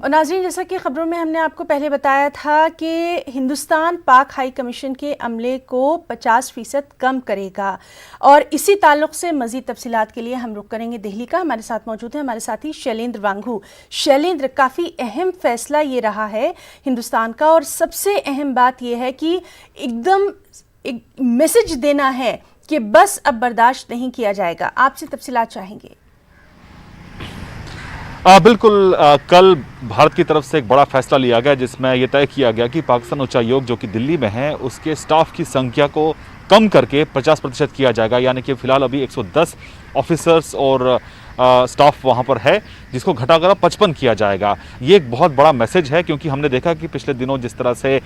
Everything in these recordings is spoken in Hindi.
और नाज़रीन, जैसा कि खबरों में हमने आपको पहले बताया था कि हिंदुस्तान पाक हाई कमीशन के अमले को 50% कम करेगा और इसी ताल्लुक़ से मज़ीद तफसीलात के लिए हम रुख करेंगे दिल्ली का। हमारे साथ मौजूद है हमारे साथी शैलेंद्र वांगू। शैलेंद्र, काफ़ी अहम फैसला ये रहा है हिंदुस्तान का और सबसे अहम बात यह है कि एकदम एक मैसेज देना है कि बस अब बर्दाश्त नहीं किया जाएगा। आपसे तफसीलात चाहेंगे। बिल्कुल, कल भारत की तरफ से एक बड़ा फैसला लिया गया जिसमें यह तय किया गया कि पाकिस्तान उच्चायोग जो कि दिल्ली में है उसके स्टाफ की संख्या को कम करके 50% किया जाएगा। यानी कि फिलहाल अभी 110 ऑफिसर्स और स्टाफ वहां पर है, जिसको घटाकर 55 किया जाएगा। ये एक बहुत बड़ा मैसेज है क्योंकि हमने देखा कि पिछले दिनों जिस तरह से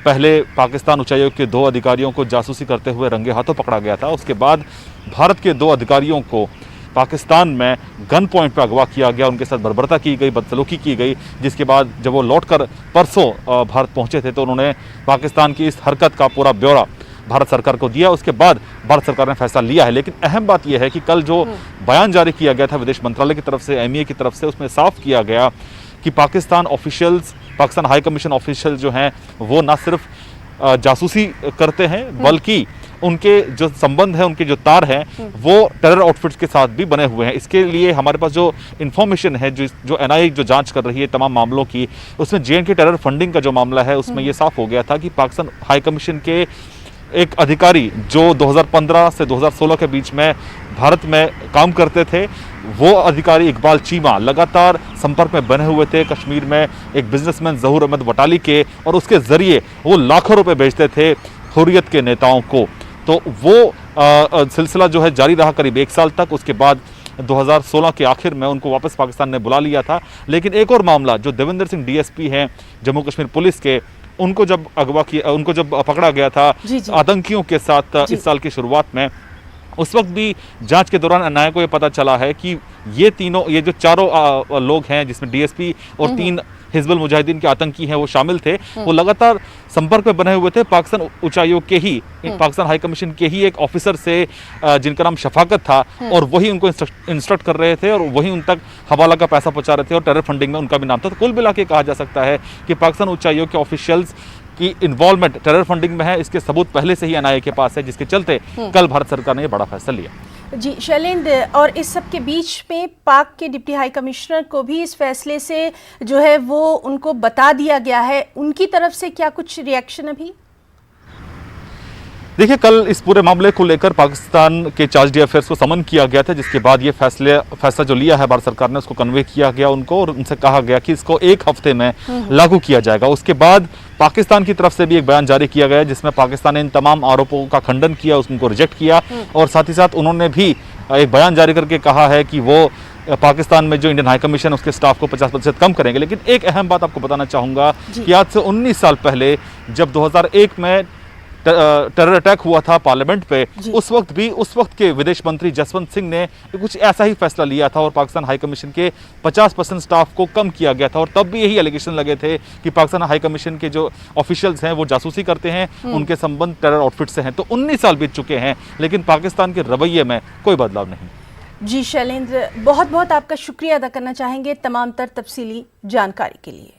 पहले पाकिस्तान उच्चायोग के 2 अधिकारियों को जासूसी करते हुए रंगे हाथों पकड़ा गया था, उसके बाद भारत के 2 अधिकारियों को पाकिस्तान में गन पॉइंट पर अगवा किया गया, उनके साथ बर्बरता की गई, बदसलूकी की गई, जिसके बाद जब वो लौटकर परसों भारत पहुंचे थे तो उन्होंने पाकिस्तान की इस हरकत का पूरा ब्यौरा भारत सरकार को दिया। उसके बाद भारत सरकार ने फैसला लिया है। लेकिन अहम बात यह है कि कल जो बयान जारी किया गया था विदेश मंत्रालय की तरफ से, एमईए की तरफ से, उसमें साफ किया गया कि पाकिस्तान हाई कमीशन ऑफिशियल जो हैं वो ना सिर्फ जासूसी करते हैं बल्कि उनके जो संबंध है, उनके जो तार हैं वो टेरर आउटफिट्स के साथ भी बने हुए हैं। इसके लिए हमारे पास जो इन्फॉर्मेशन है, जो एनआईए जो जांच कर रही है तमाम मामलों की, उसमें जेएनके टेरर फंडिंग का जो मामला है उसमें ये साफ हो गया था कि पाकिस्तान हाई कमीशन के एक अधिकारी जो 2015 से 2016 के बीच में भारत में काम करते थे, वो अधिकारी इकबाल चीमा लगातार संपर्क में बने हुए थे कश्मीर में एक बिजनेसमैन ज़हूर अहमद वटाली के, और उसके जरिए वो लाखों रुपए बेचते थे हुर्रियत के नेताओं को। तो वो सिलसिला जो है जारी रहा करीब 1 साल तक। उसके बाद 2016 के आखिर में उनको वापस पाकिस्तान ने बुला लिया था। लेकिन एक और मामला, जो देवेंद्र सिंह डीएसपी हैं जम्मू कश्मीर पुलिस के, उनको जब पकड़ा गया था आतंकियों के साथ इस साल की शुरुआत में, उस वक्त भी जांच के दौरान एनआईए को ये पता चला है कि ये जो चारों लोग हैं जिसमें डीएसपी और 3 हिजबुल मुजाहिदीन के आतंकी हैं वो शामिल थे, वो लगातार संपर्क में बने हुए थे पाकिस्तान उच्चायोग के ही, पाकिस्तान हाई कमीशन के ही एक ऑफिसर से जिनका नाम शफाकत था, और वही उनको इंस्ट्रक्ट कर रहे थे और वही उन तक हवाला का पैसा पहुंचा रहे थे और टेरर फंडिंग में उनका भी नाम था। तो कुल मिला के कहा जा सकता है कि पाकिस्तान उच्चायोग के ऑफिशियल्स की इन्वॉल्वमेंट टेरर फंडिंग में है। इसके सबूत पहले से ही एनआईए के पास है, जिसके चलते कल भारत सरकार ने यह बड़ा फैसला लिया। जी शैलेंद्र, और इस सब के बीच में पाक के डिप्टी हाई कमिश्नर को भी इस फैसले से जो है वो उनको बता दिया गया है, उनकी तरफ से क्या कुछ रिएक्शन अभी? देखिए, कल इस पूरे मामले को लेकर पाकिस्तान के चार्ज d'affaires को समन किया गया था, जिसके बाद ये फैसला जो लिया है भारत सरकार ने उसको कन्वे किया गया उनको, और उनसे कहा गया कि इसको 1 हफ्ते में लागू किया जाएगा। उसके बाद पाकिस्तान की तरफ से भी एक बयान जारी किया गया जिसमें पाकिस्तान ने इन तमाम आरोपों का खंडन किया, उनको रिजेक्ट किया, और साथ ही साथ उन्होंने भी एक बयान जारी करके कहा है कि वो पाकिस्तान में जो इंडियन हाई कमीशन उसके स्टाफ को 50% कम करेंगे। लेकिन एक अहम बात आपको बताना चाहूंगा कि आज से 19 साल पहले जब 2001 में टेरर अटैक हुआ था पार्लियामेंट पे, उस वक्त के विदेश मंत्री जसवंत सिंह ने कुछ ऐसा ही फैसला लिया था और पाकिस्तान हाई कमीशन के 50% स्टाफ को कम किया गया था। और तब भी यही एलिगेशन लगे थे कि पाकिस्तान हाई कमीशन के जो ऑफिशियल्स हैं वो जासूसी करते हैं, उनके संबंध टेरर आउटफिट से हैं। तो 19 साल बीत चुके हैं लेकिन पाकिस्तान के रवैये में कोई बदलाव नहीं। जी शैलेंद्र, बहुत बहुत आपका शुक्रिया अदा करना चाहेंगे तमाम तर तफसीली जानकारी के लिए।